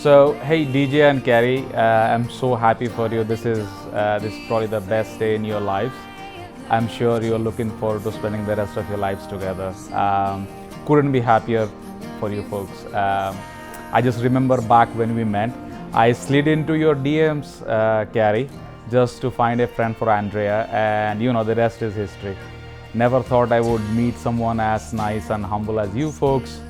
So hey DJ and Kari, I'm so happy for you. This is probably the best day in your lives. I'm sure you're looking forward to spending the rest of your lives together. Couldn't be happier for you folks. I just remember back when we met, I slid into your DMs, Kari, just to find a friend for Andrea, and you know the rest is history. Never thought I would meet someone as nice and humble as you folks.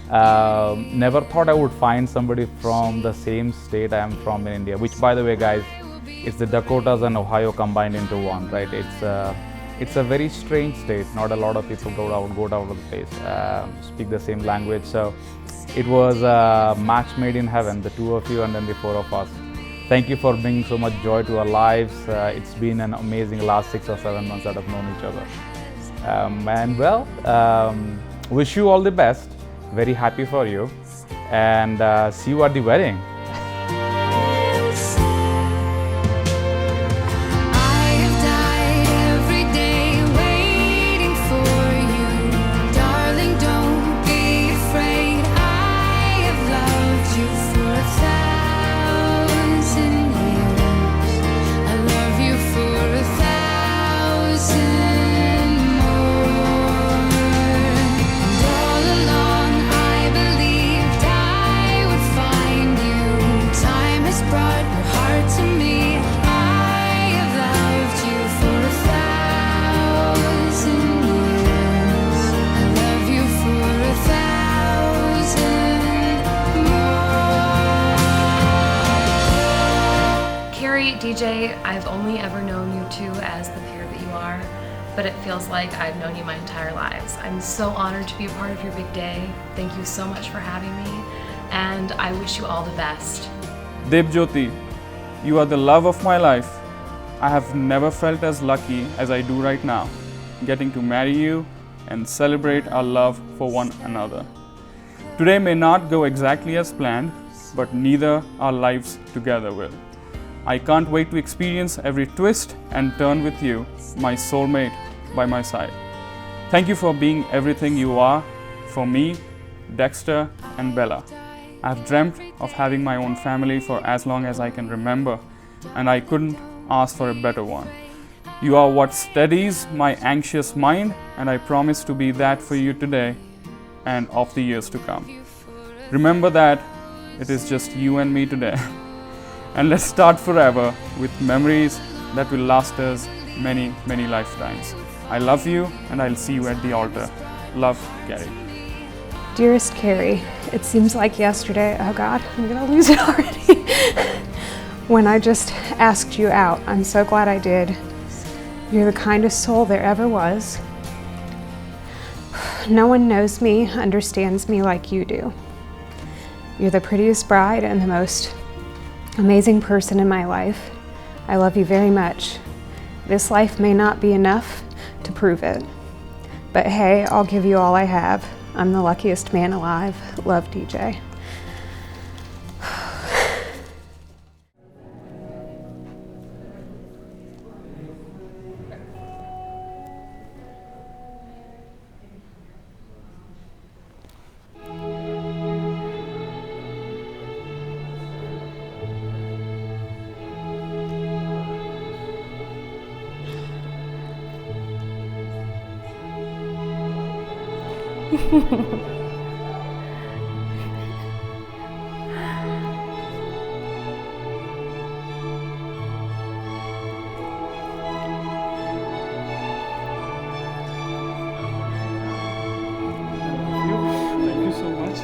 Never thought I would find somebody from the same state I am from in India, which by the way guys, it's the Dakotas and Ohio combined into one, right? It's a very strange state. Not a lot of people go out of the place, speak the same language. So it was a match made in heaven, the two of you and then the four of us. Thank you for bringing so much joy to our lives. It's been an amazing last 6 or 7 months that have known each other. Wish you all the best. Very happy for you, and see you at the wedding. DJ, I've only ever known you two as the pair that you are, but it feels like I've known you my entire lives. I'm so honored to be a part of your big day. Thank you so much for having me, and I wish you all the best. Bebajyoti, you are the love of my life. I have never felt as lucky as I do right now, getting to marry you and celebrate our love for one another. Today may not go exactly as planned, but neither our lives together will. I can't wait to experience every twist and turn with you, my soulmate, by my side. Thank you for being everything you are for me, Dexter, and Bella. I've dreamt of having my own family for as long as I can remember, and I couldn't ask for a better one. You are what steadies my anxious mind, and I promise to be that for you today and of the years to come. Remember that it is just you and me today. And let's start forever with memories that will last us many, many lifetimes. I love you, and I'll see you at the altar. Love, Kari. Dearest Kari, it seems like yesterday, oh God, I'm gonna lose it already. When I just asked you out, I'm so glad I did. You're the kindest soul there ever was. No one knows me, understands me like you do. You're the prettiest bride and the most amazing person in my life. I love you very much. This life may not be enough to prove it, but hey, I'll give you all I have. I'm the luckiest man alive. Love, DJ. Thank you so much.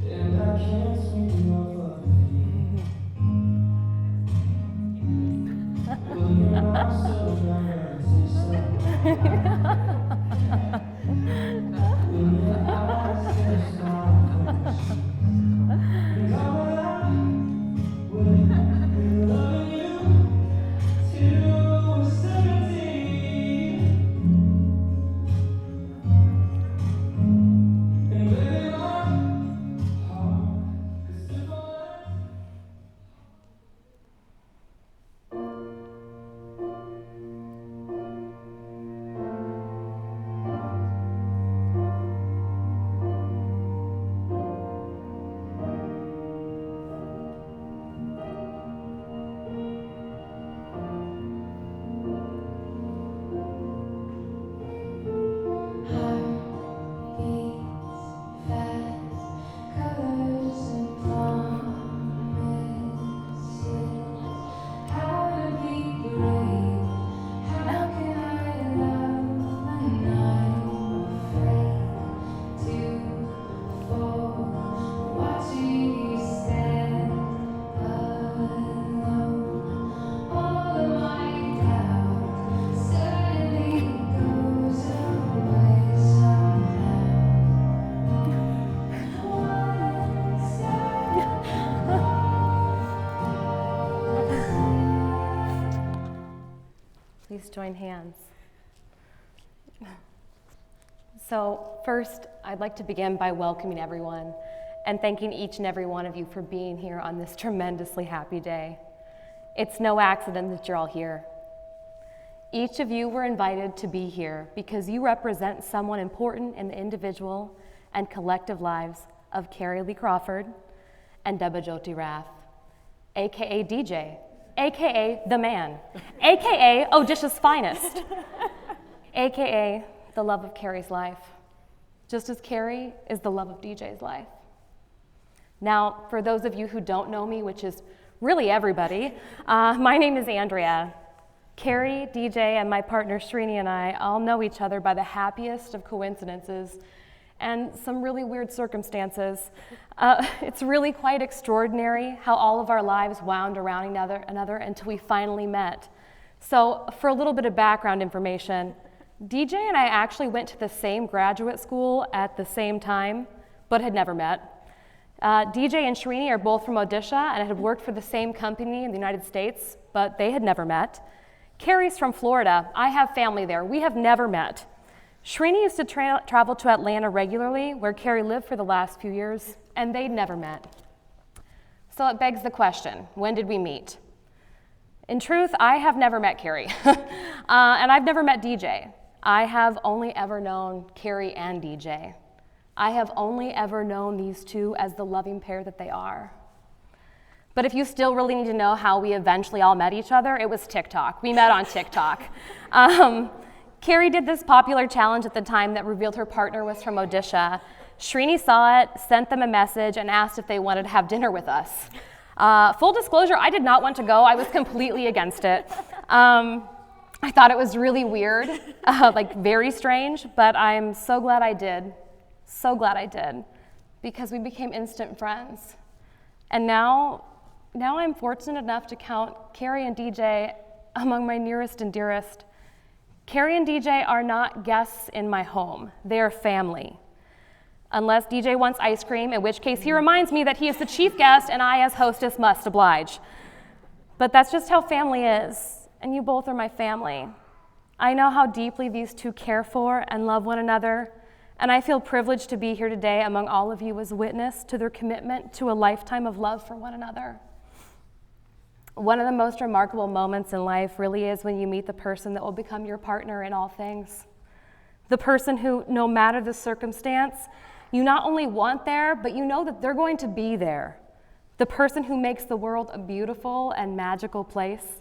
And I can't sweep you off of join hands. So first, I'd like to begin by welcoming everyone and thanking each and every one of you for being here on this tremendously happy day. It's no accident that you're all here. Each of you were invited to be here because you represent someone important in the individual and collective lives of Kari Lee Crawford and Bebajyoti Rath, AKA DJ, AKA The Man, AKA Odisha's Finest, AKA the love of Kari's life, just as Kari is the love of DJ's life. Now, for those of you who don't know me, which is really everybody, my name is Andrea. Kari, DJ, and my partner Srini and I all know each other by the happiest of coincidences and some really weird circumstances. It's really quite extraordinary how all of our lives wound around another until we finally met. So for a little bit of background information, DJ and I actually went to the same graduate school at the same time, but had never met. DJ and Srini are both from Odisha and had worked for the same company in the United States, but they had never met. Kari's from Florida. I have family there. We have never met. Srini used to travel to Atlanta regularly, where Kari lived for the last few years, and they'd never met. So it begs the question, when did we meet? In truth, I have never met Kari, and I've never met DJ. I have only ever known Kari and DJ. I have only ever known these two as the loving pair that they are. But if you still really need to know how we eventually all met each other, it was TikTok. We met on TikTok. Kari did this popular challenge at the time that revealed her partner was from Odisha. Srini saw it, sent them a message, and asked if they wanted to have dinner with us. Full disclosure, I did not want to go. I was completely against it. I thought it was really weird, like very strange, but I'm so glad I did. So glad I did, because we became instant friends. And now I'm fortunate enough to count Kari and DJ among my nearest and dearest. Kari and DJ are not guests in my home. They are family. Unless DJ wants ice cream, in which case he reminds me that he is the chief guest and I as hostess must oblige. But that's just how family is, and you both are my family. I know how deeply these two care for and love one another, and I feel privileged to be here today among all of you as witness to their commitment to a lifetime of love for one another. One of the most remarkable moments in life really is when you meet the person that will become your partner in all things. The person who, no matter the circumstance, you not only want there, but you know that they're going to be there. The person who makes the world a beautiful and magical place.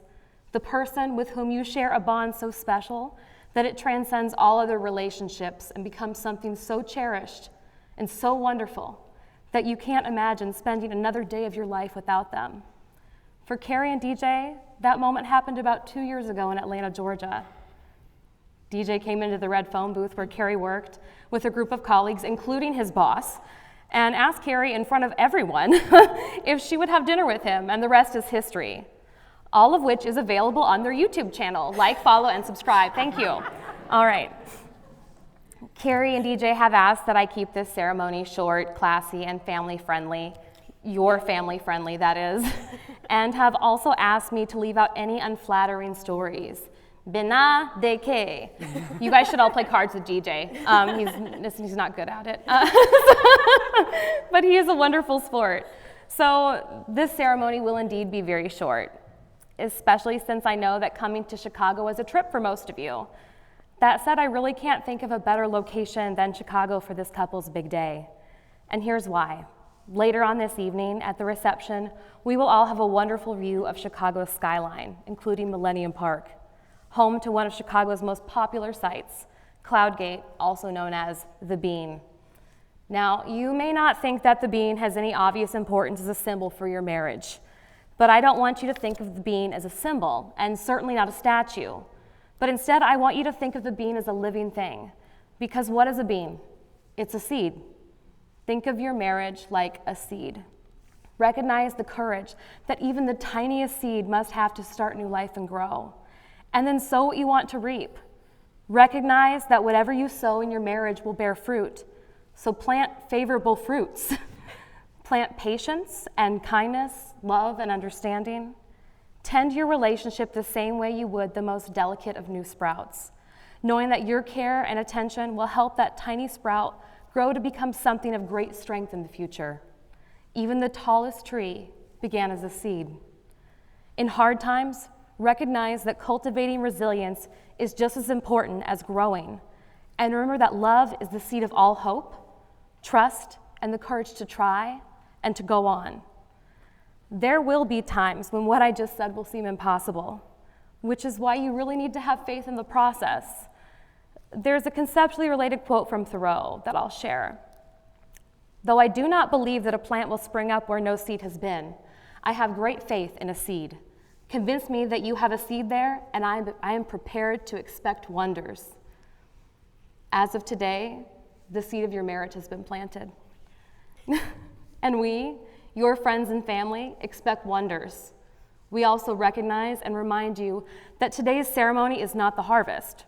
The person with whom you share a bond so special that it transcends all other relationships and becomes something so cherished and so wonderful that you can't imagine spending another day of your life without them. For Kari and DJ, that moment happened about 2 years ago in Atlanta, Georgia. DJ came into the red phone booth where Kari worked with a group of colleagues, including his boss, and asked Kari in front of everyone if she would have dinner with him, and the rest is history. All of which is available on their YouTube channel. Like, follow, and subscribe. Thank you. All right. Kari and DJ have asked that I keep this ceremony short, classy, and family-friendly. Your family-friendly, that is. And have also asked me to leave out any unflattering stories. Bina deke. You guys should all play cards with DJ. He's not good at it. But he is a wonderful sport. So this ceremony will indeed be very short, especially since I know that coming to Chicago is a trip for most of you. That said, I really can't think of a better location than Chicago for this couple's big day. And here's why. Later on this evening at the reception, we will all have a wonderful view of Chicago's skyline, including Millennium Park, home to one of Chicago's most popular sites, Cloud Gate, also known as the Bean. Now, you may not think that the Bean has any obvious importance as a symbol for your marriage, but I don't want you to think of the bean as a symbol, and certainly not a statue. But instead, I want you to think of the bean as a living thing. Because what is a bean? It's a seed. Think of your marriage like a seed. Recognize the courage that even the tiniest seed must have to start new life and grow. And then sow what you want to reap. Recognize that whatever you sow in your marriage will bear fruit. So plant favorable fruits. Plant patience and kindness, love and understanding. Tend your relationship the same way you would the most delicate of new sprouts, knowing that your care and attention will help that tiny sprout grow to become something of great strength in the future. Even the tallest tree began as a seed. In hard times, recognize that cultivating resilience is just as important as growing. And remember that love is the seed of all hope, trust, and the courage to try and to go on. There will be times when what I just said will seem impossible, which is why you really need to have faith in the process. There's a conceptually related quote from Thoreau that I'll share. Though I do not believe that a plant will spring up where no seed has been, I have great faith in a seed. Convince me that you have a seed there, and I am prepared to expect wonders. As of today, the seed of your marriage has been planted. And we, your friends and family, expect wonders. We also recognize and remind you that today's ceremony is not the harvest.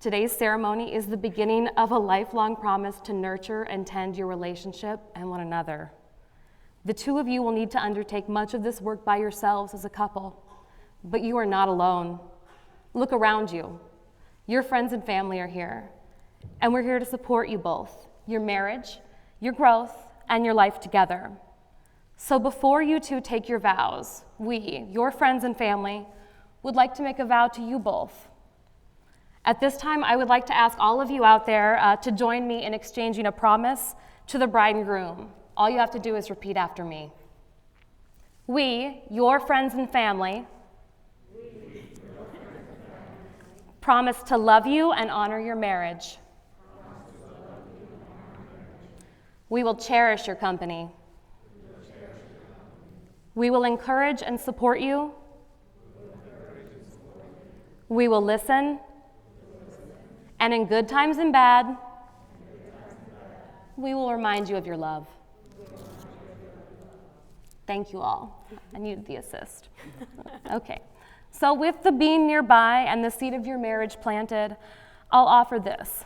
Today's ceremony is the beginning of a lifelong promise to nurture and tend your relationship and one another. The two of you will need to undertake much of this work by yourselves as a couple, but you are not alone. Look around you. Your friends and family are here, and we're here to support you both, your marriage, your growth, and your life together. So before you two take your vows, we, your friends and family, would like to make a vow to you both. At this time, I would like to ask all of you out there to join me in exchanging a promise to the bride and groom. All you have to do is repeat after me. We, your friends and family, promise to love you and honor your marriage. We will cherish your company. We will encourage and support you. We will listen. And in good times and bad, we will remind you of your love. Thank you all. I needed the assist. Okay. So with the bean nearby and the seed of your marriage planted, I'll offer this.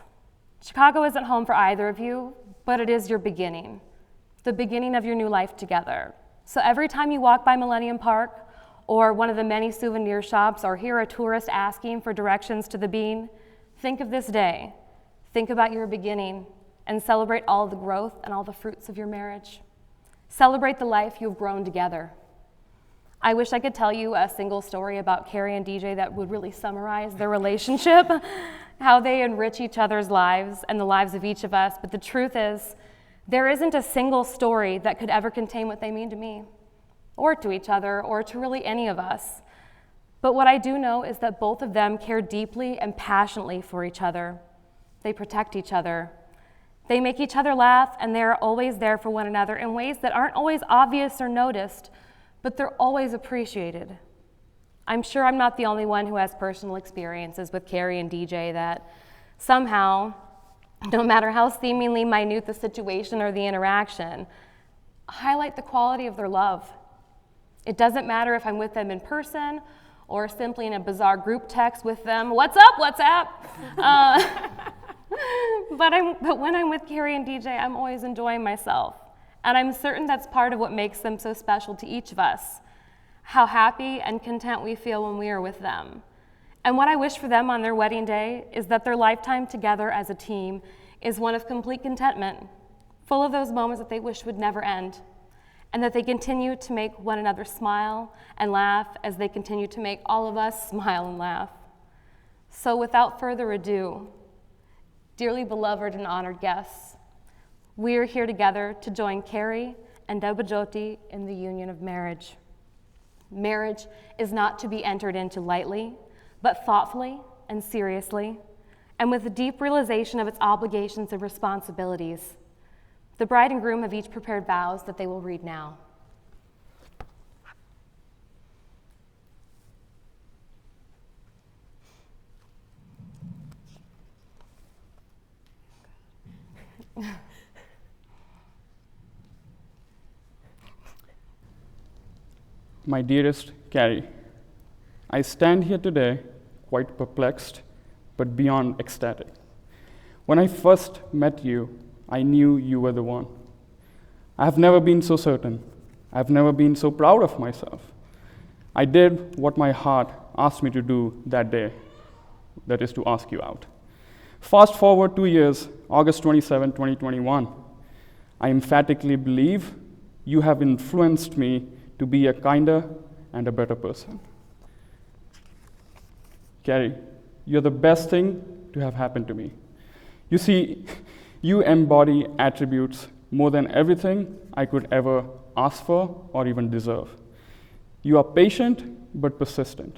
Chicago isn't home for either of you, but it is your beginning, the beginning of your new life together. So every time you walk by Millennium Park or one of the many souvenir shops or hear a tourist asking for directions to the bean, think of this day. Think about your beginning and celebrate all the growth and all the fruits of your marriage. Celebrate the life you've grown together. I wish I could tell you a single story about Kari and DJ that would really summarize their relationship, how they enrich each other's lives and the lives of each of us, but the truth is, there isn't a single story that could ever contain what they mean to me, or to each other, or to really any of us. But what I do know is that both of them care deeply and passionately for each other. They protect each other. They make each other laugh, and they're always there for one another in ways that aren't always obvious or noticed, but they're always appreciated. I'm sure I'm not the only one who has personal experiences with Kari and DJ that somehow, no matter how seemingly minute the situation or the interaction, highlight the quality of their love. It doesn't matter if I'm with them in person or simply in a bizarre group text with them, what's up, WhatsApp? But when I'm with Kari and DJ, I'm always enjoying myself. And I'm certain that's part of what makes them so special to each of us, how happy and content we feel when we are with them. And what I wish for them on their wedding day is that their lifetime together as a team is one of complete contentment, full of those moments that they wish would never end, and that they continue to make one another smile and laugh as they continue to make all of us smile and laugh. So without further ado, dearly beloved and honored guests, we are here together to join Kari and Bebajyoti in the union of marriage. Marriage is not to be entered into lightly, but thoughtfully and seriously, and with a deep realization of its obligations and responsibilities. The bride and groom have each prepared vows that they will read now. My dearest Kari, I stand here today quite perplexed, but beyond ecstatic. When I first met you, I knew you were the one. I have never been so certain. I have never been so proud of myself. I did what my heart asked me to do that day, that is to ask you out. Fast forward 2 years, August 27, 2021. I emphatically believe you have influenced me to be a kinder and a better person. Kari, you're the best thing to have happened to me. You see, you embody attributes more than everything I could ever ask for or even deserve. You are patient but persistent.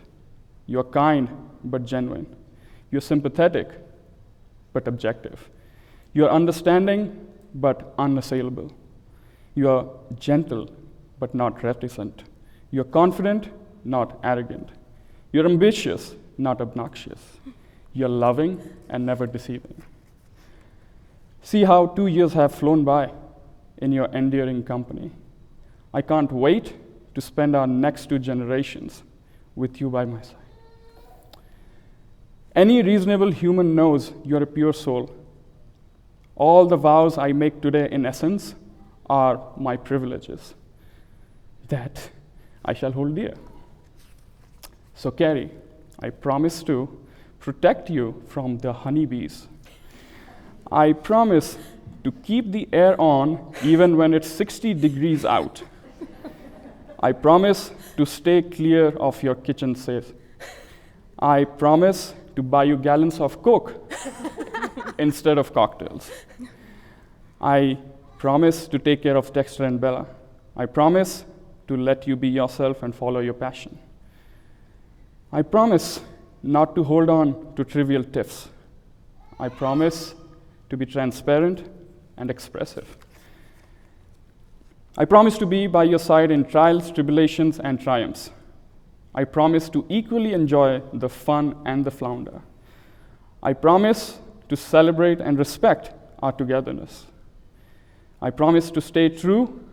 You are kind but genuine. You're sympathetic but objective. You are understanding but unassailable. You are gentle but not reticent. You're confident, not arrogant. You're ambitious, not obnoxious. You're loving and never deceiving. See how 2 years have flown by in your endearing company. I can't wait to spend our next 2 generations with you by my side. Any reasonable human knows you're a pure soul. All the vows I make today, in essence, are my privileges that I shall hold dear. So, Kari, I promise to protect you from the honeybees. I promise to keep the air on even when it's 60 degrees out. I promise to stay clear of your kitchen sink. I promise to buy you gallons of Coke instead of cocktails. I promise to take care of Dexter and Bella. I promise to let you be yourself and follow your passion. I promise not to hold on to trivial tiffs. I promise to be transparent and expressive. I promise to be by your side in trials, tribulations, and triumphs. I promise to equally enjoy the fun and the flounder. I promise to celebrate and respect our togetherness. I promise to stay true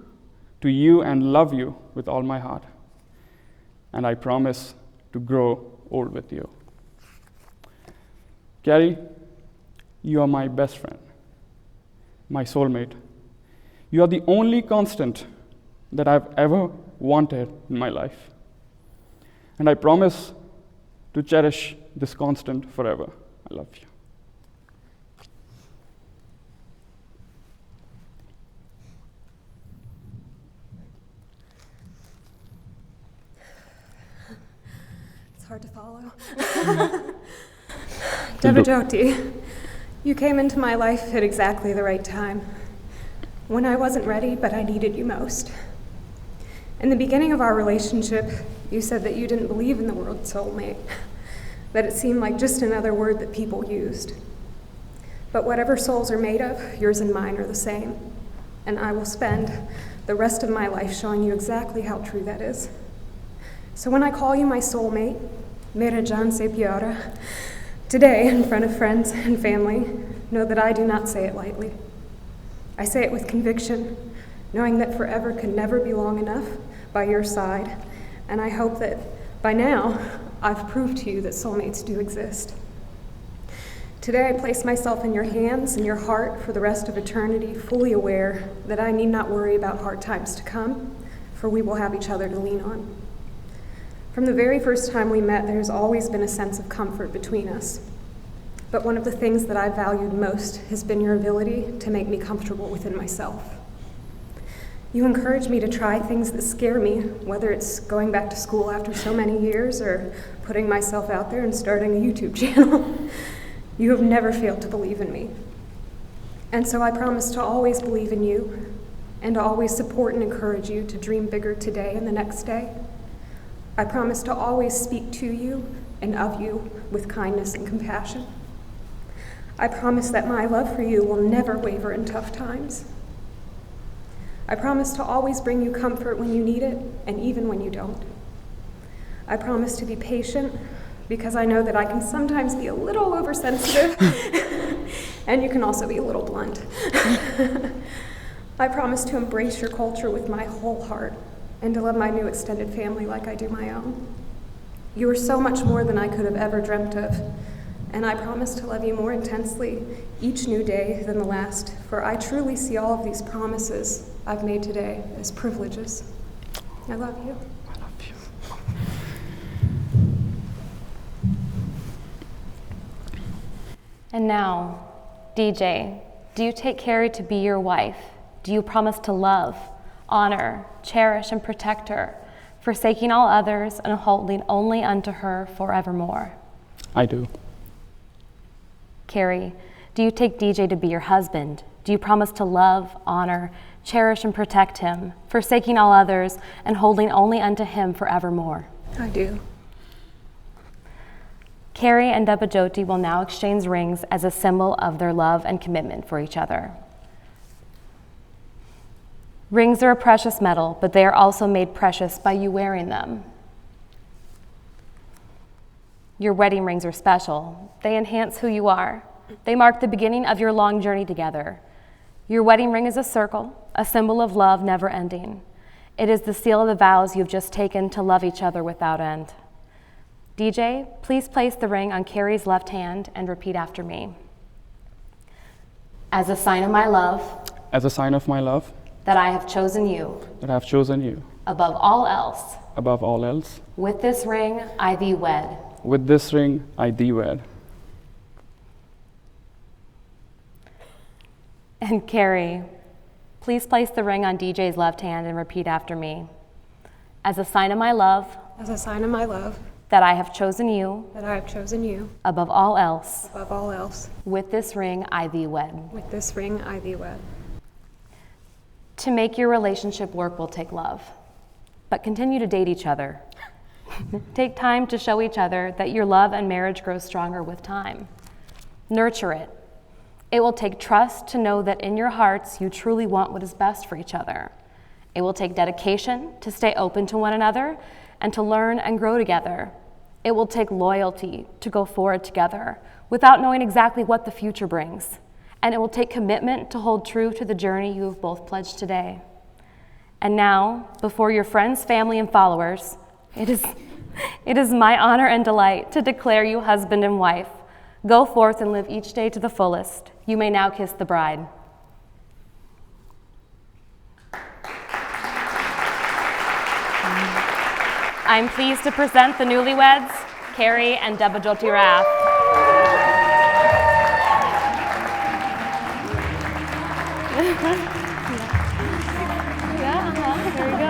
to you and love you with all my heart. And I promise to grow old with you. Kari, you are my best friend, my soulmate. You are the only constant that I've ever wanted in my life. And I promise to cherish this constant forever. I love you. It's hard to follow. Bebajyoti, you came into my life at exactly the right time, when I wasn't ready, but I needed you most. In the beginning of our relationship, you said that you didn't believe in the word soulmate, that it seemed like just another word that people used. But whatever souls are made of, yours and mine are the same, and I will spend the rest of my life showing you exactly how true that is. So when I call you my soulmate, Mera Jaan Se Pyara, today in front of friends and family, know that I do not say it lightly. I say it with conviction, knowing that forever can never be long enough by your side, and I hope that by now I've proved to you that soulmates do exist. Today I place myself in your hands and your heart for the rest of eternity, fully aware that I need not worry about hard times to come, for we will have each other to lean on. From the very first time we met, there's always been a sense of comfort between us. But one of the things that I've valued most has been your ability to make me comfortable within myself. You encourage me to try things that scare me, whether it's going back to school after so many years or putting myself out there and starting a YouTube channel. You have never failed to believe in me. And so I promise to always believe in you and to always support and encourage you to dream bigger today and the next day. I promise to always speak to you and of you with kindness and compassion. I promise that my love for you will never waver in tough times. I promise to always bring you comfort when you need it, and even when you don't. I promise to be patient, because I know that I can sometimes be a little oversensitive, and you can also be a little blunt. I promise to embrace your culture with my whole heart, and to love my new extended family like I do my own. You are so much more than I could have ever dreamt of, and I promise to love you more intensely each new day than the last, for I truly see all of these promises I've made today as privileges. I love you. I love you. And now, DJ, do you take Kari to be your wife? Do you promise to love, honor, cherish, and protect her, forsaking all others and holding only unto her forevermore? I do. Kari, do you take DJ to be your husband? Do you promise to love, honor, cherish, and protect him, forsaking all others and holding only unto him forevermore? I do. Kari and Bebajyoti will now exchange rings as a symbol of their love and commitment for each other. Rings are a precious metal, but they are also made precious by you wearing them. Your wedding rings are special. They enhance who you are. They mark the beginning of your long journey together. Your wedding ring is a circle, a symbol of love never ending. It is the seal of the vows you've just taken to love each other without end. DJ, please place the ring on Kari's left hand and repeat after me. As a sign of my love, As a sign of my love, that I have chosen you, that I have chosen you, above all else, above all else, with this ring I thee wed. with this ring I thee wed. And Kari, please place the ring on DJ's left hand and repeat after me. As a sign of my love, As a sign of my love, that I have chosen you, that I have chosen you, above all else, above all else, with this ring I thee wed. with this ring I thee wed. To make your relationship work will take love, but continue to date each other. Take time to show each other that your love and marriage grows stronger with time. Nurture it. It will take trust to know that in your hearts you truly want what is best for each other. It will take dedication to stay open to one another and to learn and grow together. It will take loyalty to go forward together without knowing exactly what the future brings. And it will take commitment to hold true to the journey you have both pledged today. And now, before your friends, family, and followers, it is my honor and delight to declare you husband and wife. Go forth and live each day to the fullest. You may now kiss the bride. I'm pleased to present the newlyweds, Kari and Bebajyoti Rath. There we go.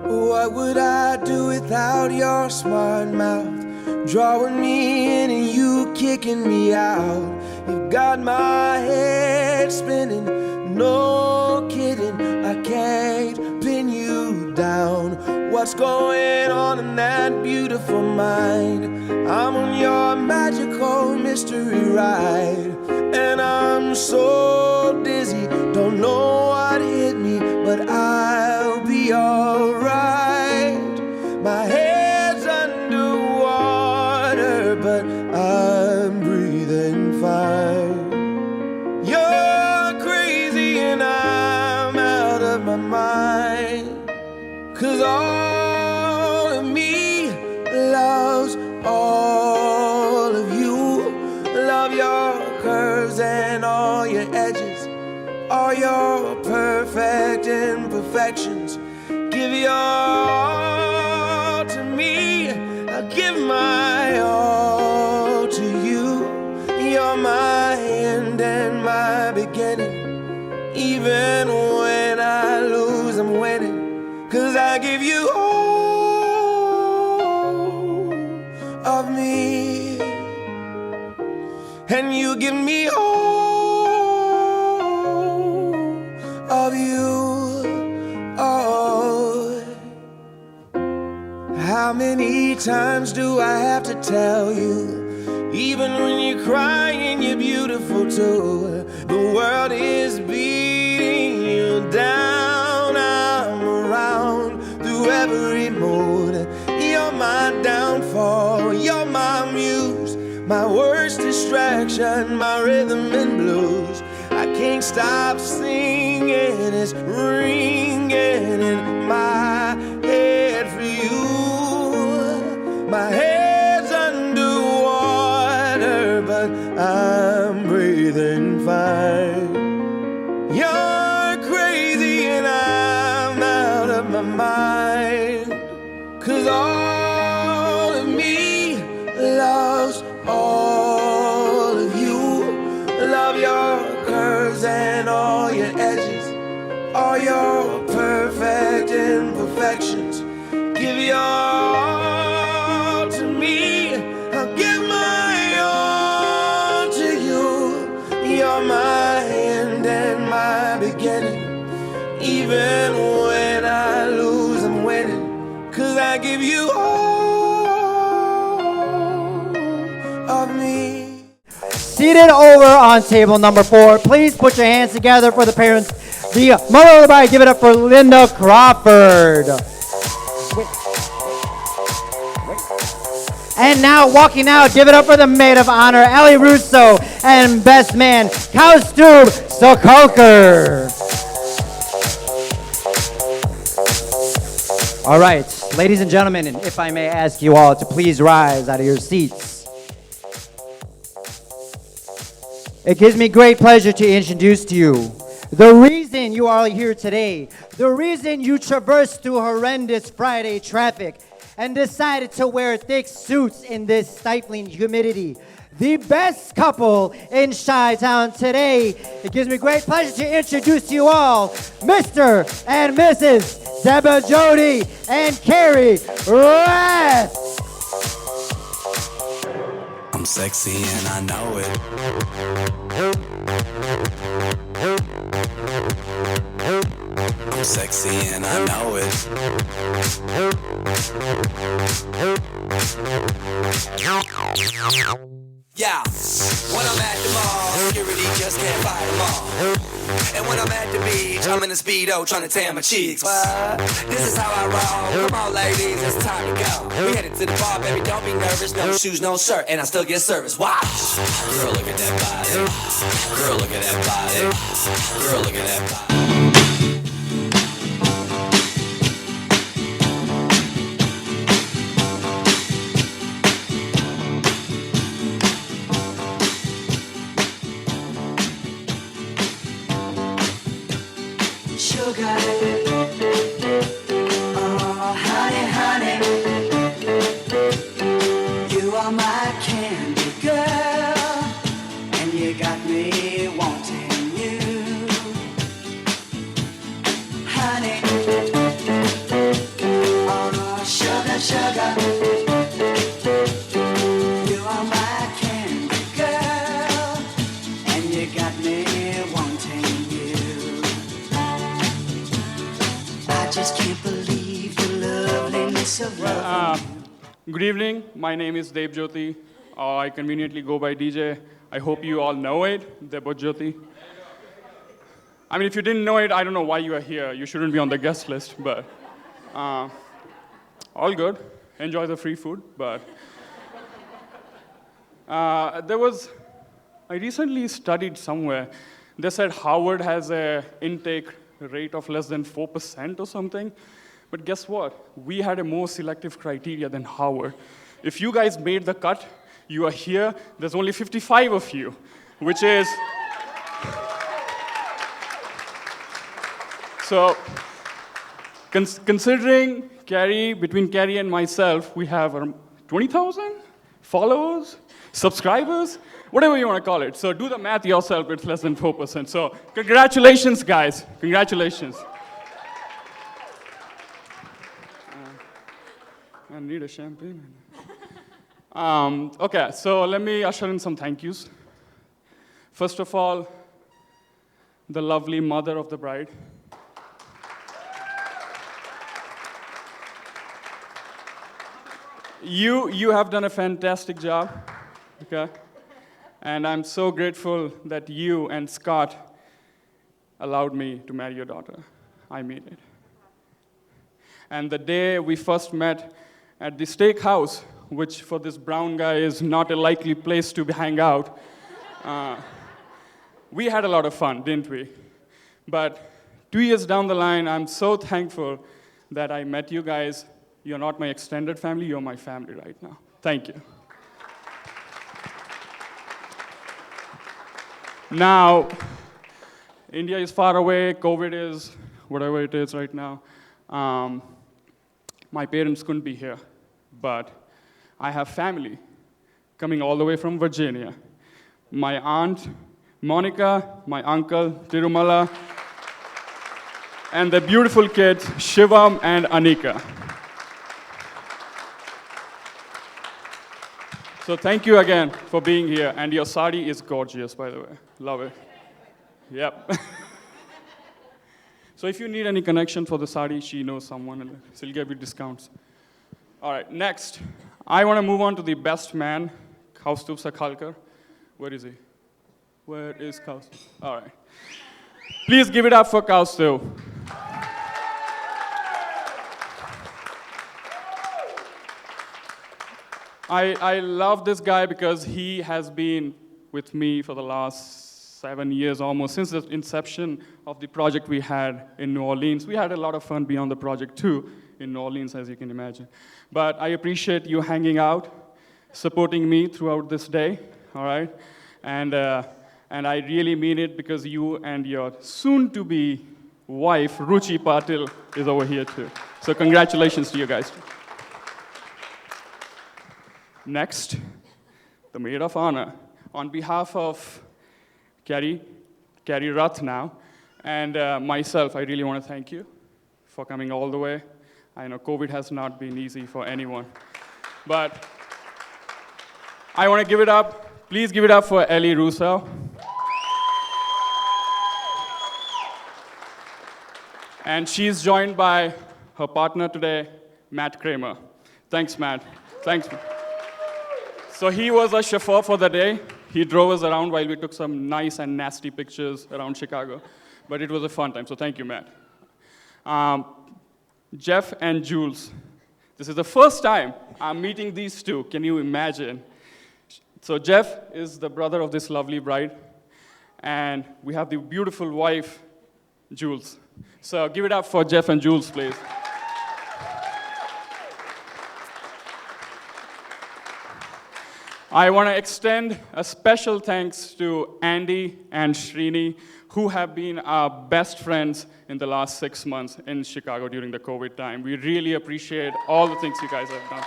What would I do without your smart mouth? Drawing me in and you kicking me out. You've got my head spinning, no kidding. I can't pin you down. What's going on in that beautiful mind? I'm on your magical mystery ride, and I'm so dizzy, don't know what hit me, but I'll be alright. My head's underwater, but I'm breathing fine. You're crazy and I'm out of my mind, 'cause all of me loves all of you. Love your curves and all your edges, all your perfect imperfections. Give your all to me, I'll give my all to you. You're my end and my beginning. Even when I lose, I'm winning, 'cause I give you all of me, and you give me all of you. Oh, how many times do I have to tell you? Even when you're crying, you're beautiful too. The world is beating you down. I'm around through every mood. You're my downfall, you're my muse, my worst distraction, my rhythm and blues. I can't stop singing, it's ringing in my head for you. My head's underwater, but I'm breathing fine. You're crazy and I'm out of my mind. 'Cause all of me loves all of you. Love your curves and all your edges, all your perfect imperfections. Give your all to me, I'll give my all to you. You're my end and my beginning. Even when I lose, I'm winning. 'Cause I give you all of me. Seated over on table number 4, please put your hands together for the parents. The mother of the bride, give it up for Linda Crawford. And now, walking out, give it up for the maid of honor, Ellie Russo, and best man, Kaustub Sokolker. All right, ladies and gentlemen, and if I may ask you all to please rise out of your seats. It gives me great pleasure to introduce to you the reason you are here today, the reason you traversed through horrendous Friday traffic and decided to wear thick suits in this stifling humidity. The best couple in Chi-Town today. It gives me great pleasure to introduce to you all Mr. and Mrs. Bebajyoti and Kari Bebajyoti. I'm sexy and I know it. I'm sexy and I know it. Yeah, when I'm at the mall, security just can't fight them all. And when I'm at the beach, I'm in a Speedo trying to tan my cheeks. What? This is how I roll. Come on, ladies, it's time to go. We headed to the bar, baby, don't be nervous. No shoes, no shirt, and I still get service. Watch. Girl, look at that body. Girl, look at that body. Girl, look at that body. Sugar, oh honey, honey, you are my candy girl, and you got me wanting you, honey, oh sugar, sugar, you are my candy girl, and you got me wanting you. I just can't believe the loveliness of love. Good evening. My name is Bebajyoti. I conveniently go by DJ. I hope you all know it, Bebajyoti. I mean, if you didn't know it, I don't know why you are here. You shouldn't be on the guest list, but all good. Enjoy the free food, but I recently studied somewhere. They said Harvard has a intake rate of less than 4% or something. But guess what? We had a more selective criteria than Harvard. If you guys made the cut, you are here. There's only 55 of you, which is... So, considering between Kari and myself, we have 20,000 followers, subscribers, whatever you want to call it. So do the math yourself, it's less than 4%. So congratulations, guys. Congratulations. I need a champagne. Okay, so let me usher in some thank yous. First of all, the lovely mother of the bride. You have done a fantastic job, okay? And I'm so grateful that you and Scott allowed me to marry your daughter. I mean it. And the day we first met at the steakhouse, which for this brown guy is not a likely place to hang out, we had a lot of fun, didn't we? But 2 years down the line, I'm so thankful that I met you guys. You're not my extended family, you're my family right now. Thank you. Now, India is far away, COVID is whatever it is right now. My parents couldn't be here, but I have family coming all the way from Virginia. My aunt, Monica, my uncle, Tirumala, and the beautiful kids, Shivam and Anika. So thank you again for being here, and your sari is gorgeous, by the way. Love it. Yep. So if you need any connection for the sari, she knows someone, and she'll give you discounts. All right, next, I want to move on to the best man, Kaustubh Sakhalkar. Where is he? Where is Kaustubh? All right. Please give it up for Kaustubh. I love this guy because he has been with me for the last 7 years almost, since the inception of the project we had in New Orleans. We had a lot of fun beyond the project too, in New Orleans, as you can imagine. But I appreciate you hanging out, supporting me throughout this day, all right? And I really mean it because you and your soon-to-be wife, Ruchi Patil, is over here too. So congratulations to you guys. Next, the maid of honor. On behalf of Kari Rath now, and myself, I really want to thank you for coming all the way. I know COVID has not been easy for anyone. But I want to give it up. Please give it up for Ellie Russo. And she's joined by her partner today, Matt Kramer. Thanks, Matt. Thanks. So he was a chauffeur for the day. He drove us around while we took some nice and nasty pictures around Chicago. But it was a fun time, so thank you, Matt. Jeff and Jules. This is the first time I'm meeting these two. Can you imagine? So Jeff is the brother of this lovely bride. And we have the beautiful wife, Jules. So give it up for Jeff and Jules, please. I want to extend a special thanks to Andy and Srini, who have been our best friends in the last 6 months in Chicago during the COVID time. We really appreciate all the things you guys have done.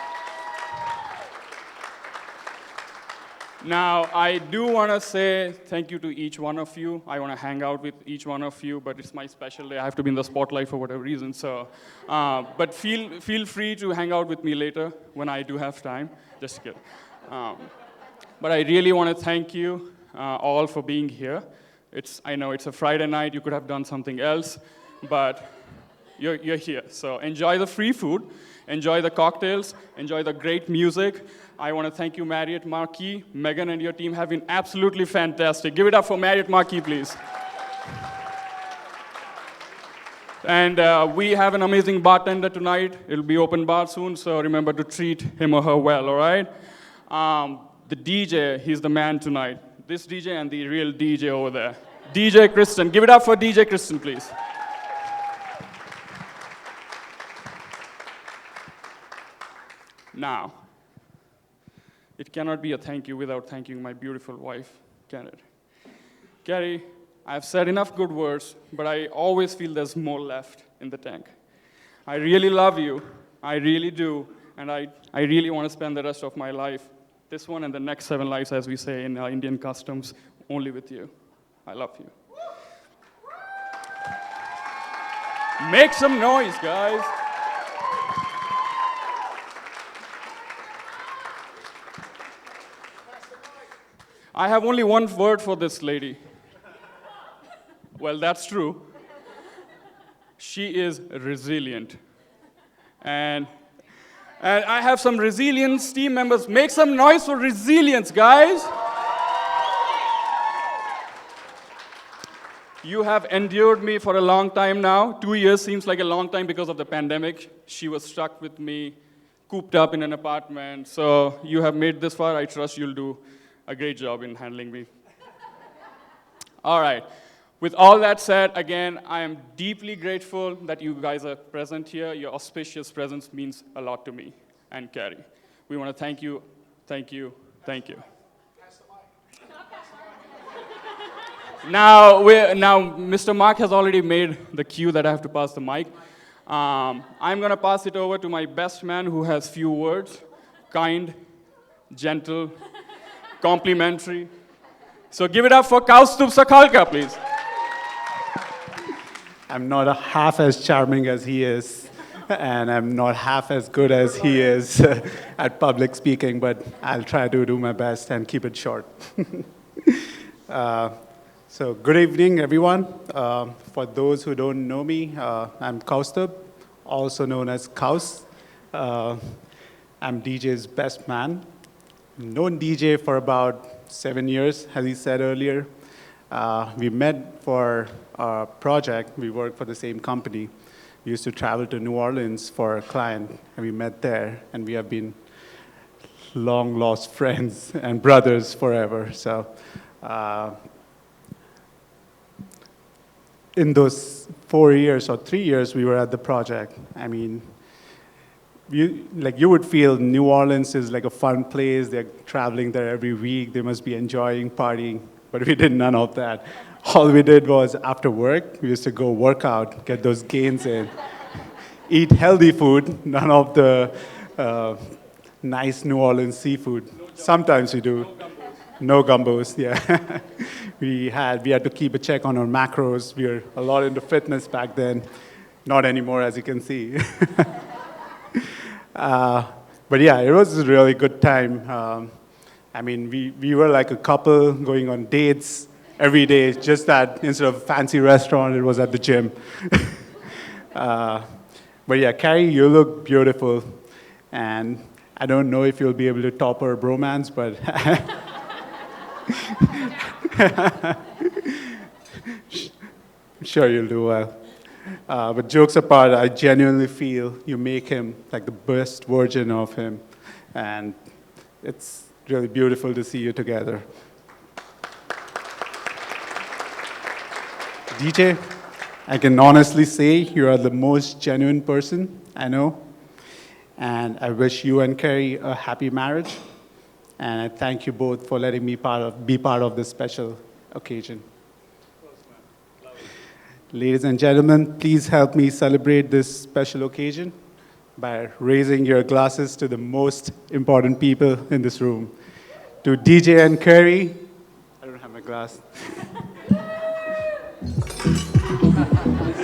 Now, I do want to say thank you to each one of you. I want to hang out with each one of you, but it's my special day. I have to be in the spotlight for whatever reason. So, but feel free to hang out with me later when I do have time. Just kidding. But I really want to thank you all for being here. I know it's a Friday night. You could have done something else, but you're here. So enjoy the free food, enjoy the cocktails, enjoy the great music. I want to thank you, Marriott Marquis. Megan and your team have been absolutely fantastic. Give it up for Marriott Marquis, please. And we have an amazing bartender tonight. It'll be open bar soon, so remember to treat him or her well, all right? The DJ, he's the man tonight. This DJ and the real DJ over there. DJ Kristen. Give it up for DJ Kristen, please. Now, it cannot be a thank you without thanking my beautiful wife, can it? Kari, I've said enough good words, but I always feel there's more left in the tank. I really love you, I really do, and I really want to spend the rest of my life, this one and the next 7 lives, as we say in Indian customs, only with you. I love you. Make some noise, guys. I have only one word for this lady. Well, that's true. She is resilient. And And I have some resilience team members. Make some noise for resilience, guys. You have endured me for a long time now. 2 years seems like a long time because of the pandemic. She was stuck with me, cooped up in an apartment. So you have made this far. I trust you'll do a great job in handling me. All right. With all that said, again, I am deeply grateful that you guys are present here. Your auspicious presence means a lot to me and Kari. We want to thank you, thank you, thank you. Now, Mr. Mark has already made the cue that I have to pass the mic. I'm going to pass it over to my best man who has few words, kind, gentle, complimentary. So give it up for Kaustubh Sakhalka, please. I'm not half as charming as he is, and I'm not half as good as he is at public speaking, but I'll try to do my best and keep it short. So good evening, everyone. For those who don't know me, I'm Kaustubh, also known as Kaus. I'm DJ's best man. Known DJ for about 7 years, as he said earlier. We met for a project. We worked for the same company. We used to travel to New Orleans for a client, and we met there, and we have been long-lost friends and brothers forever. So in those 4 years or 3 years we were at the project, I mean, you would feel New Orleans is like a fun place. They're traveling there every week. They must be enjoying partying. But we did none of that. All we did was after work, we used to go work out, get those gains in, eat healthy food, none of the nice New Orleans seafood. Sometimes we do. No gumbos, yeah. we had to keep a check on our macros. We were a lot into fitness back then. Not anymore, as you can see. But yeah, it was a really good time. I mean, we were like a couple going on dates every day, just that instead of a fancy restaurant, it was at the gym. But yeah, Kari, you look beautiful. And I don't know if you'll be able to top our bromance, but I'm sure you'll do well. But jokes apart, I genuinely feel you make him like the best version of him. And it's really beautiful to see you together. DJ, I can honestly say you are the most genuine person I know. And I wish you and Kari a happy marriage. And I thank you both for letting me be part of this special occasion. Ladies and gentlemen, please help me celebrate this special occasion by raising your glasses to the most important people in this room. To DJ and Kari, I don't have my glass.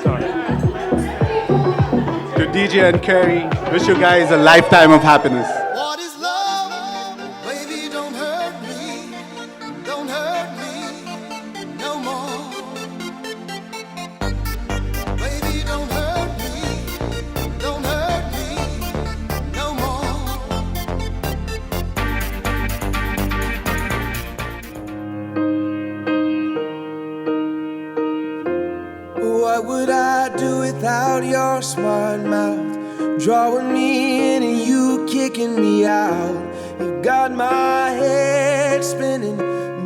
Sorry. To DJ and Kari, wish you guys a lifetime of happiness. What is love? Baby, don't hurt me. Don't hurt me no more. Baby, don't hurt me. Don't hurt me no more. What would I do without your smart mouth? Drawing me in and you kicking me out. You got my head spinning,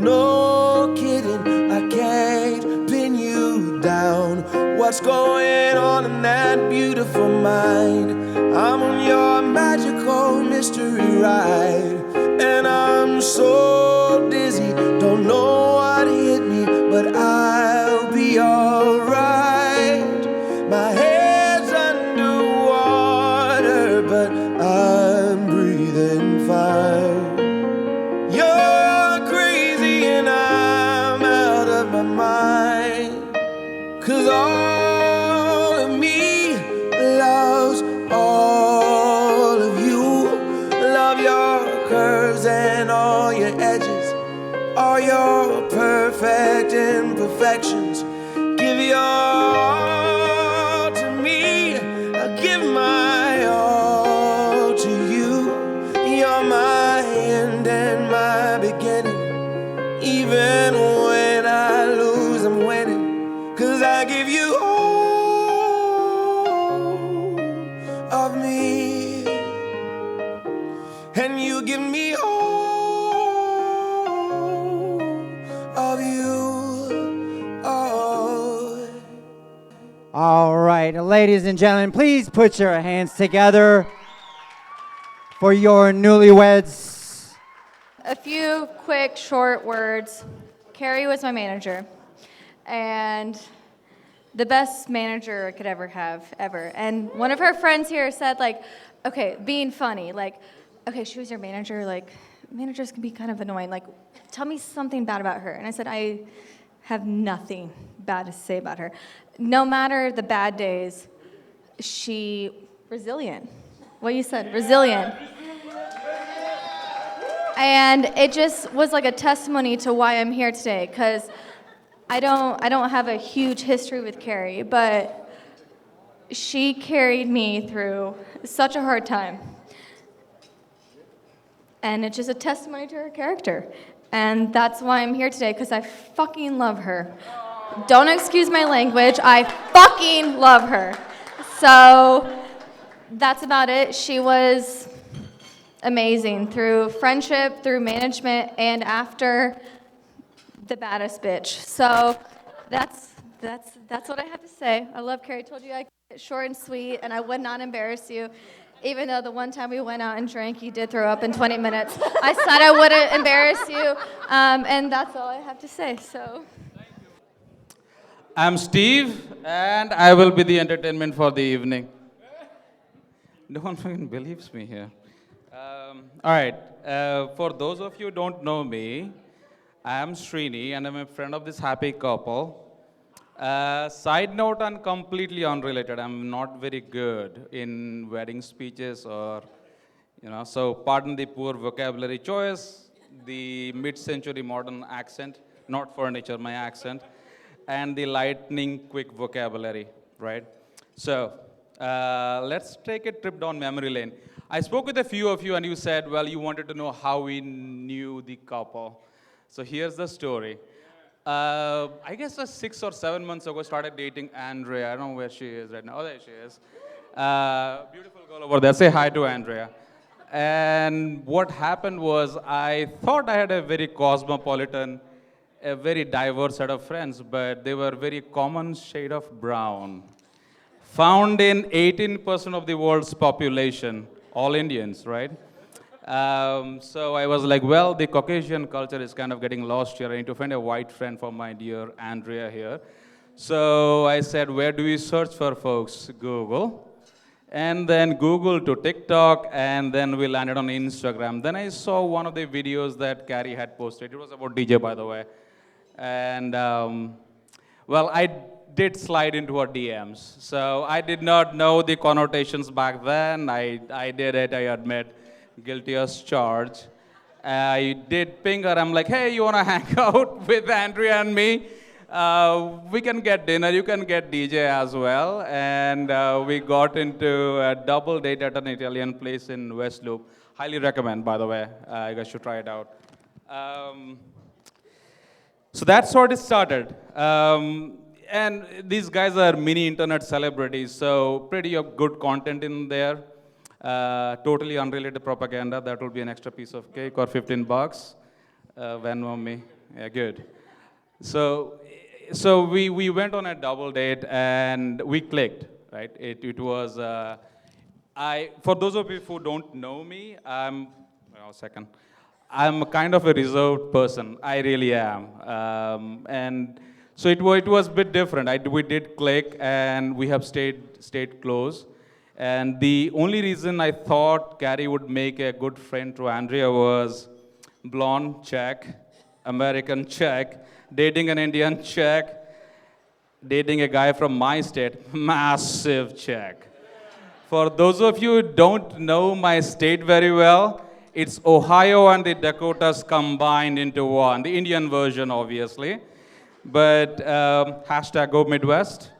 no kidding. I can't pin you down. What's going on in that beautiful mind? I'm on your magical mystery ride, and I'm so dizzy, don't know what hit me, but I'll be alright. My head's underwater, but I'm breathing fine. You're crazy and I'm out of my mind. 'Cause all of me loves all of you. Love your curves and all your edges, all your perfect imperfections. Give your all to me, I give my all to you. beginning. Even when I lose, I'm winning. 'Cause I give you all of me, and you give me all of you. Oh. All right, ladies and gentlemen, please put your hands together for your newlyweds. A few quick, short words. Kari was my manager, and the best manager I could ever have, ever. And one of her friends here said, like, okay, being funny, like, okay, she was your manager, like, managers can be kind of annoying. Like, tell me something bad about her. And I said, I have nothing bad to say about her. No matter the bad days, she resilient. What you said, resilient. And it just was like a testimony to why I'm here today, because I don't have a huge history with Kari, but she carried me through such a hard time. And it's just a testimony to her character. And that's why I'm here today, because I fucking love her. Don't excuse my language, I fucking love her. So that's about it. She was amazing through friendship, through management, and after, the baddest bitch. So that's what I have to say. I love Kari. I told you I kept it short and sweet, and I would not embarrass you. Even though the one time we went out and drank, you did throw up in 20 minutes. I said I wouldn't embarrass you, and that's all I have to say. So. I'm Steve, and I will be the entertainment for the evening. No one even believes me here. All right, for those of you who don't know me, I am Srini, and I'm a friend of this happy couple. Side note and completely unrelated, I'm not very good in wedding speeches or, so pardon the poor vocabulary choice, the mid-century modern accent, not furniture, my accent, and the lightning quick vocabulary, right? So let's take a trip down memory lane. I spoke with a few of you and you said, well, you wanted to know how we knew the couple. So here's the story. I guess 6 or 7 months ago, I started dating Andrea. I don't know where she is right now. Oh, there she is. Beautiful girl over there. Say hi to Andrea. And what happened was I thought I had a very cosmopolitan, a very diverse set of friends, but they were very common shade of brown. Found in 18% of the world's population, all Indians, right? So I was like, well, the Caucasian culture is kind of getting lost here. I need to find a white friend for my dear Andrea here. So I said, where do we search for folks? Google. And then Google to TikTok, and then we landed on Instagram. Then I saw one of the videos that Kari had posted. It was about DJ, by the way. And, well, I did slide into her DMs. So I did not know the connotations back then. I did it, I admit. Guilty as charged. I did ping her. I'm like, hey, you want to hang out with Andrea and me? We can get dinner. You can get DJ as well. And we got into a double date at an Italian place in West Loop. Highly recommend, by the way. You guys should try it out. So that's how it started. And these guys are mini internet celebrities, so pretty good content in there. Totally unrelated propaganda. That will be an extra piece of cake or $15. Venmo me. Yeah, good. So we went on a double date and we clicked, right? It was, for those of you who don't know me, I'm kind of a reserved person. I really am. And so it was a bit different. We did click and we have stayed close. And the only reason I thought Kari would make a good friend to Andrea was blonde, check, American, check, dating an Indian, check, dating a guy from my state, massive check. For those of you who don't know my state very well, it's Ohio and the Dakotas combined into one, the Indian version, obviously. But hashtag go Midwest.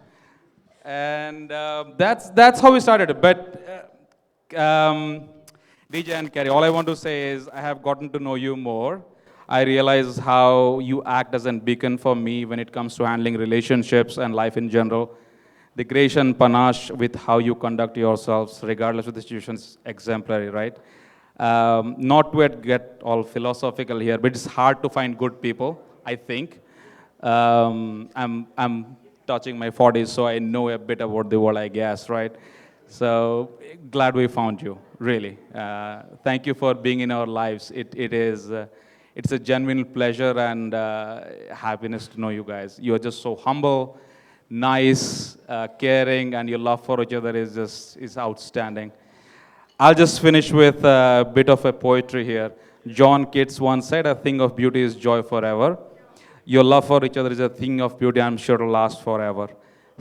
And that's how we started. But DJ and Kari, all I want to say is I have gotten to know you more. I realize how you act as a beacon for me when it comes to handling relationships and life in general. The grace and panache with how you conduct yourselves, regardless of the situation, is exemplary, right? Not to get all philosophical here, but it's hard to find good people, I think. I'm touching my 40s, so I know a bit about the world, I guess, right? So glad we found you, really. Thank you for being in our lives. It's a genuine pleasure and happiness to know you guys. You are just so humble, nice, caring, and your love for each other is outstanding. I'll just finish with a bit of a poetry here. John Keats once said, "A thing of beauty is joy forever." Your love for each other is a thing of beauty I'm sure to last forever.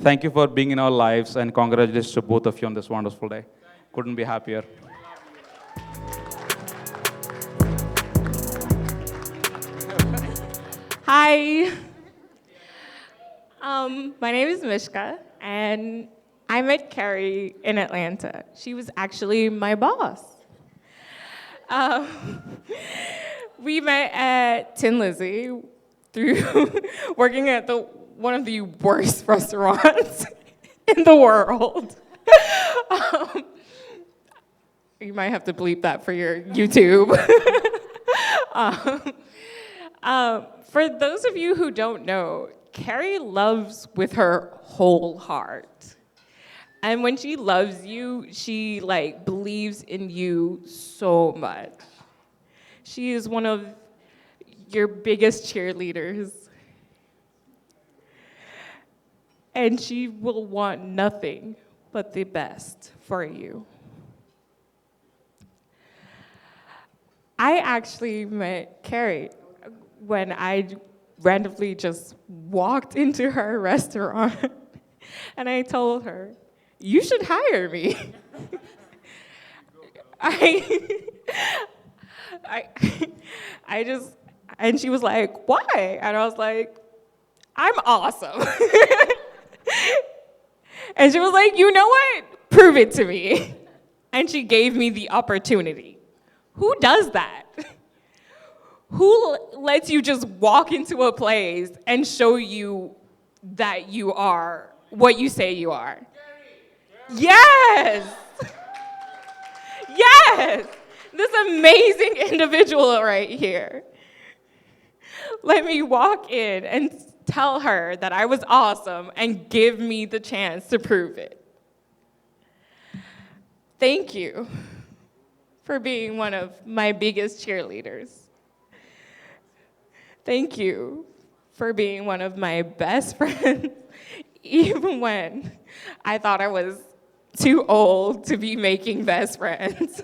Thank you for being in our lives, and congratulations to both of you on this wonderful day. Couldn't be happier. Hi. My name is Mishka, and I met Kari in Atlanta. She was actually my boss. We met at Tin Lizzy through working at one of the worst restaurants in the world. You might have to bleep that for your YouTube. For those of you who don't know, Kari loves with her whole heart. And when she loves you, she believes in you so much. She is one of your biggest cheerleaders. And she will want nothing but the best for you. I actually met Kari when I randomly just walked into her restaurant and I told her, "You should hire me." And she was like, "Why?" And I was like, "I'm awesome." And she was like, "You know what? Prove it to me." And she gave me the opportunity. Who does that? Who lets you just walk into a place and show you that you are what you say you are? Yes! Yes! This amazing individual right here. Let me walk in and tell her that I was awesome and give me the chance to prove it. Thank you for being one of my biggest cheerleaders. Thank you for being one of my best friends, even when I thought I was too old to be making best friends.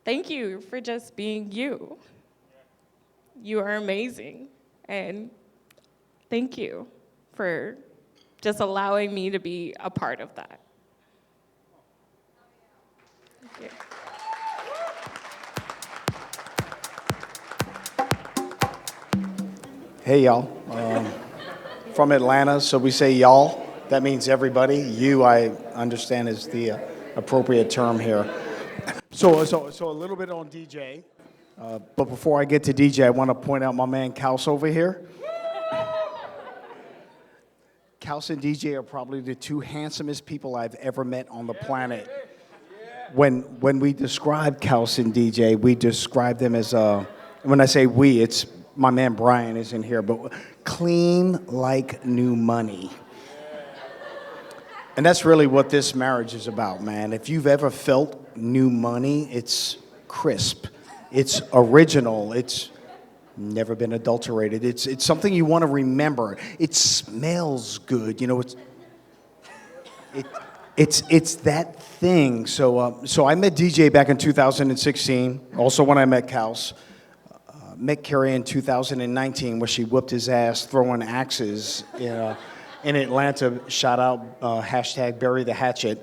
Thank you for just being you. You are amazing, and thank you for just allowing me to be a part of that. Thank you. Hey, y'all. From Atlanta, so we say y'all. That means everybody. You, I understand, is the appropriate term here. So a little bit on DJ. But before I get to DJ, I want to point out my man Kaus over here. Kaus and DJ are probably the two handsomest people I've ever met on the planet. When we describe Kaus and DJ, we describe them as, when I say we, it's my man Brian is in here, but clean like new money. And that's really what this marriage is about, man. If you've ever felt new money, it's crisp, it's original, it's never been adulterated. It's something you want to remember. It smells good, you know. It's that thing. So I met DJ back in 2016. Also when I met Kaus. Met Kari in 2019 where she whooped his ass throwing axes in Atlanta. Shout out, hashtag bury the hatchet,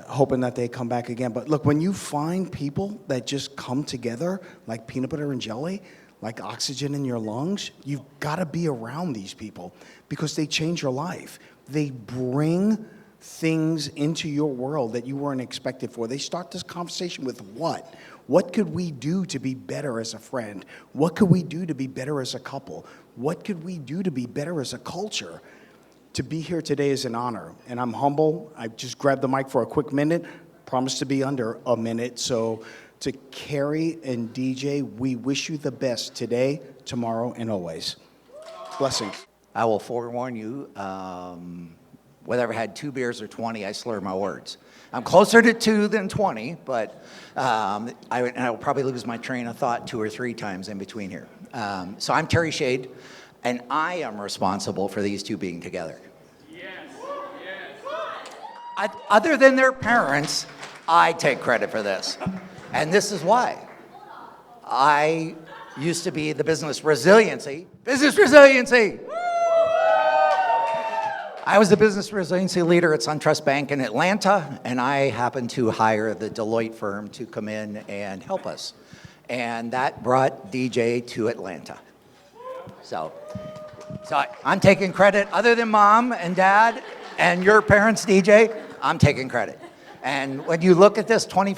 hoping that they come back again. But look, when you find people that just come together like peanut butter and jelly, like oxygen in your lungs, you've got to be around these people because they change your life. They bring things into your world that you weren't expected for. They start this conversation with what? What could we do to be better as a friend? What could we do to be better as a couple? What could we do to be better as a culture? To be here today is an honor, and I'm humble. I just grabbed the mic for a quick minute, promised to be under a minute. So to Kari and DJ, we wish you the best today, tomorrow, and always. Blessings. I will forewarn you, whether I've had 2 beers or 20, I slur my words. I'm closer to 2 than 20, but I will probably lose my train of thought 2 or 3 times in between here. So I'm Terry Shade, and I am responsible for these 2 being together. Other than their parents, I take credit for this. And this is why. I used to be the business resiliency. I was the business resiliency leader at SunTrust Bank in Atlanta, and I happened to hire the Deloitte firm to come in and help us. And that brought DJ to Atlanta. So I'm taking credit. Other than mom and dad and your parents, DJ, I'm taking credit. And when you look at this 20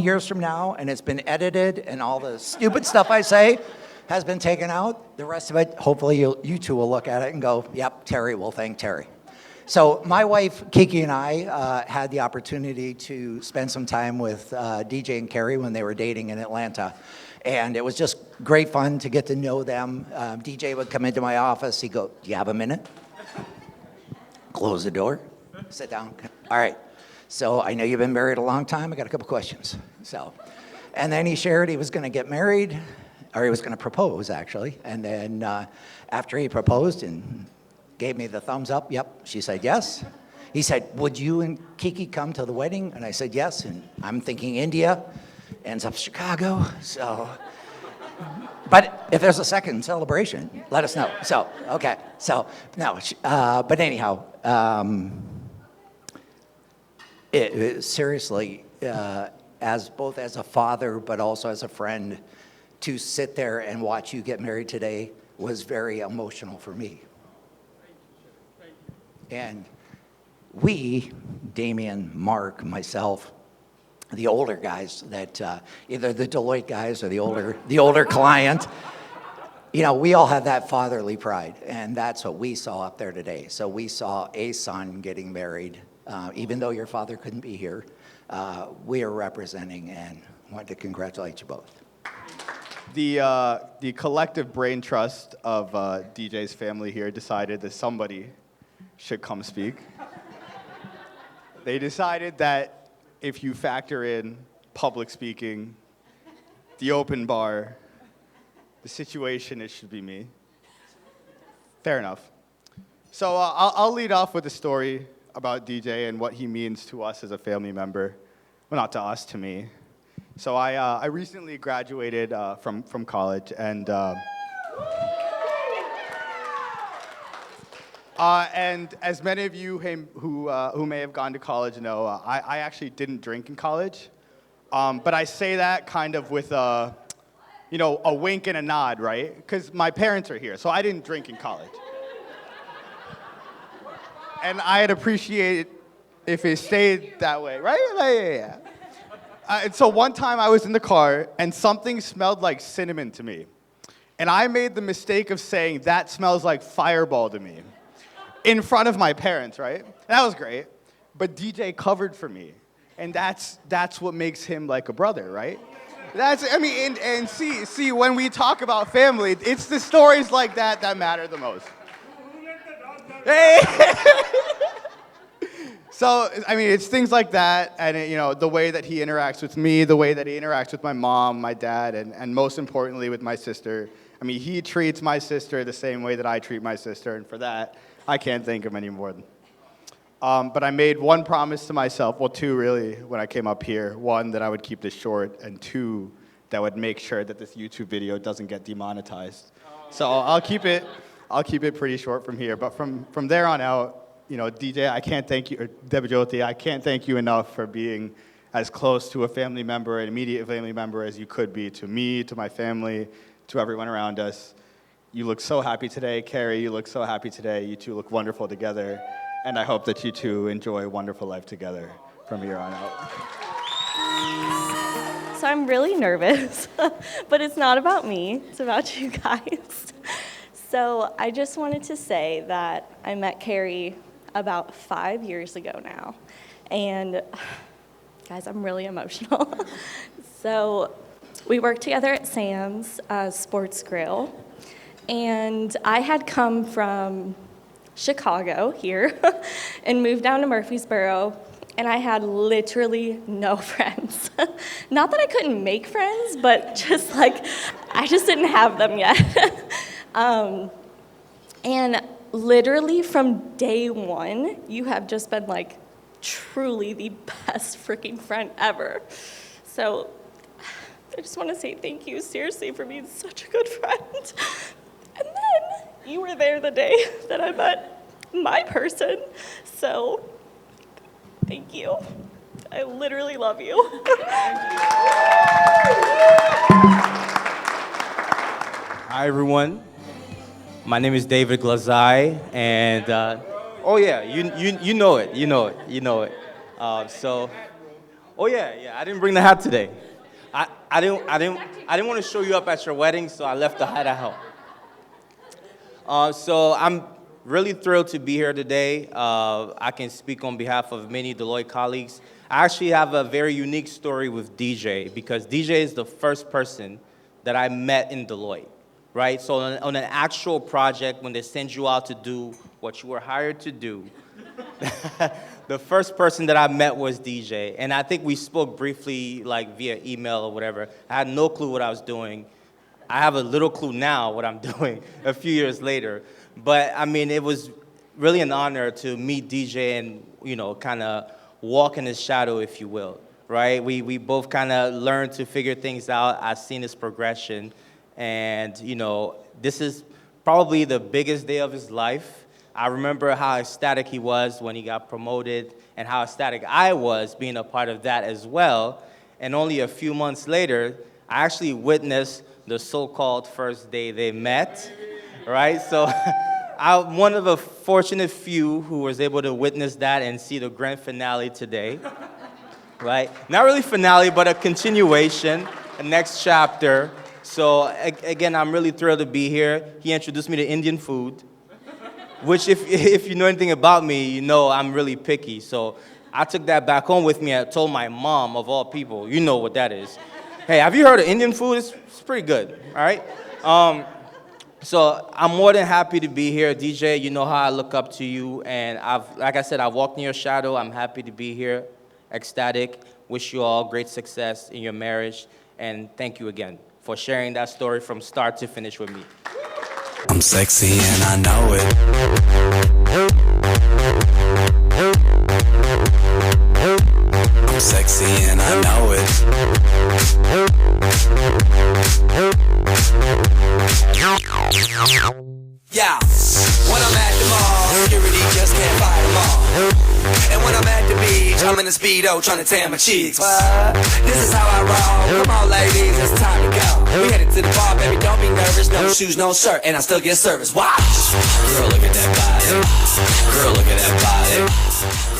years from now, and it's been edited, and all the stupid stuff I say has been taken out, the rest of it, hopefully you two will look at it and go, yep, Terry, we'll thank Terry. So my wife, Kiki, and I had the opportunity to spend some time with DJ and Kari when they were dating in Atlanta. And it was just great fun to get to know them. DJ would come into my office. He'd go, do you have a minute? Close the door. Sit down. All right. So I know you've been married a long time. I got a couple questions. And then he shared he was going to get married, or he was going to propose, actually. And then after he proposed and gave me the thumbs up, yep, she said yes. He said, would you and Kiki come to the wedding? And I said yes. And I'm thinking India, ends up Chicago. So, but if there's a second celebration, let us know. So, okay. So, no, but anyhow, seriously, both as a father, but also as a friend, to sit there and watch you get married today was very emotional for me. And we, Damien, Mark, myself, the older guys that either the Deloitte guys or the older client, you know, we all have that fatherly pride, and that's what we saw up there today. So we saw a son getting married. Even though your father couldn't be here, we are representing and want to congratulate you both. The collective brain trust of DJ's family here decided that somebody should come speak. They decided that if you factor in public speaking, the open bar, the situation, it should be me. Fair enough. So I'll lead off with a story about DJ and what he means to us as a family member. Well, not to us, to me. So I recently graduated from college, and as many of you who may have gone to college know, I actually didn't drink in college, but I say that kind of with a wink and a nod, right? Because my parents are here, so I didn't drink in college. And I'd appreciate it if it stayed that way, right? Yeah. And so one time I was in the car, and something smelled like cinnamon to me. And I made the mistake of saying, that smells like Fireball to me, in front of my parents, right? And that was great. But DJ covered for me. And that's what makes him like a brother, right? And see, when we talk about family, it's the stories like that that matter the most. Hey! So, it's things like that, and the way that he interacts with me, the way that he interacts with my mom, my dad, and most importantly with my sister. He treats my sister the same way that I treat my sister, and for that, I can't thank him anymore. But I made one promise to myself, well, 2 really, when I came up here. 1, that I would keep this short, and 2, that would make sure that this YouTube video doesn't get demonetized. So I'll keep it pretty short from here, but from there on out, DJ, I can't thank you, or Bebajyoti, I can't thank you enough for being as close to a family member, an immediate family member, as you could be to me, to my family, to everyone around us. You look so happy today. Kari, you look so happy today. You two look wonderful together, and I hope that you two enjoy a wonderful life together from here on out. So so I'm really nervous, but it's not about me, it's about you guys. So I just wanted to say that I met Kari about 5 years ago now, and guys, I'm really emotional. So we worked together at Sam's Sports Grill, and I had come from Chicago here and moved down to Murfreesboro, and I had literally no friends. Not that I couldn't make friends, but just like, I just didn't have them yet. And literally from day one, you have just been like truly the best freaking friend ever. So I just want to say thank you, seriously, for being such a good friend. And then you were there the day that I met my person. So thank you. I literally love you. Hi, everyone. My name is David Glazai, and oh yeah, you know it, you know it. Oh yeah, I didn't bring the hat today. I didn't want to show you up at your wedding, so I left the hat at home. So I'm really thrilled to be here today. I can speak on behalf of many Deloitte colleagues. I actually have a very unique story with DJ, because DJ is the first person that I met in Deloitte, right? So on an actual project, when they send you out to do what you were hired to do, the first person that I met was DJ. And I think we spoke briefly, like via email or whatever. I had no clue what I was doing. I have a little clue now what I'm doing a few years later. But I mean, it was really an honor to meet DJ and, you know, kind of walk in his shadow, if you will, right? We both kind of learned to figure things out. I've seen his progression. And, you know, this is probably the biggest day of his life. I remember how ecstatic he was when he got promoted and how ecstatic I was being a part of that as well. And only a few months later, I actually witnessed the so-called first day they met, right? So I'm one of the fortunate few who was able to witness that and see the grand finale today, right? Not really finale, but a continuation, a next chapter. So again, I'm really thrilled to be here. He introduced me to Indian food, which if you know anything about me, you know I'm really picky. So I took that back home with me. I told my mom, of all people, you know what that is. Hey, have you heard of Indian food? It's pretty good, all right? So I'm more than happy to be here. DJ, you know how I look up to you. And like I said, I've walked in your shadow. I'm happy to be here, ecstatic. Wish you all great success in your marriage. And thank you again for sharing that story from start to finish with me. I'm sexy and I know it. I'm sexy and I know it. Yeah, when I'm at the mall, security just can't fight them all. And when I'm at the beach, I'm in a Speedo trying to tan my cheeks. What? This is how I roll. Come on, ladies, it's time to go. We headed to the bar, baby, don't be nervous. No shoes, no shirt, and I still get service. Watch! Girl, look at that body. Girl, look at that body.